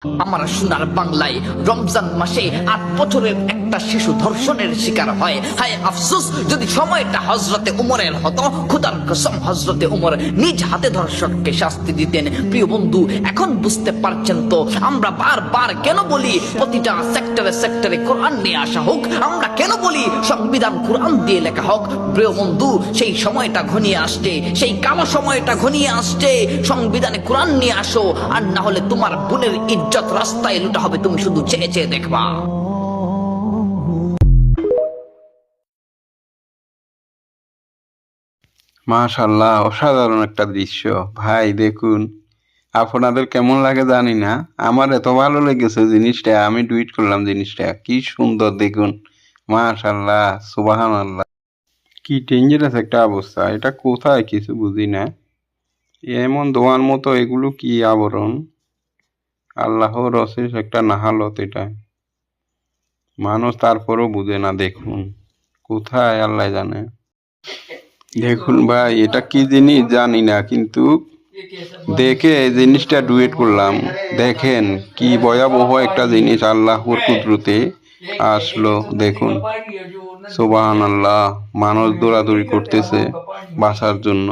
আমার সোনার বাংলায় রমজান মাসে 8 বছরের একটা শিশু ধর্ষণের শিকার হয়। হায় আফসোস, যদি সময়টা হযরতে উমরের হতো, খোদার কসম হযরতে উমর নিজ হাতে ধর্ষককে শাস্তি দিতেন। প্রিয় বন্ধু, এখন বুঝতে পারছেন তো আমরা বারবার কেন বলি প্রতিটা সেক্টরে সেক্টরে কোরআন নিয়ে আসা হোক, আমরা কেন বলি সংবিধান কোরআন দিয়ে লেখা হোক। প্রিয় বন্ধু, সেই সময়টা ঘনিয়ে আসছে, সেই কালো সময়টা ঘনিয়ে আসছে। সংবিধানে কোরআন নিয়ে আসো, আর না হলে তোমার বোনের ইজ্জত রাস্তায় লুটা হবে, তুমি শুধু চেয়ে চেয়ে দেখবা। মাশাআল্লাহ, অসাধারণ একটা দৃশ্য ভাই। দেখুন, আপনাদের কেমন লাগে জানি না, আমার এত ভালো লেগেছে জিনিসটা, আমি টুইট করলাম জিনিসটা। কি সুন্দর দেখুন, মাশাআল্লাহ, সুবহানাল্লাহ। কি ডেঞ্জারাস একটা অবস্থা, এটা কোথায় কিছু বুঝি না। এমন ধোঁয়ার মতো এগুলো কি আবরণ, আল্লাহর অশেষ একটা নাহালত এটা। মানুষ তারপরও বুঝে না, দেখুন কোথায় আল্লাহ জানে। দেখুন ভাই, এটা কি জিনিস জানি না, কিন্তু দেখে এই জিনিসটা ডুয়েট করলাম। দেখেন কি ভয়াবহ একটা জিনিস আল্লাহর কুদরতে আসলো। দেখুন, সুবহানাল্লাহ, মানুষ দৌড়াদৌড়ি করতেছে বাঁচার জন্য।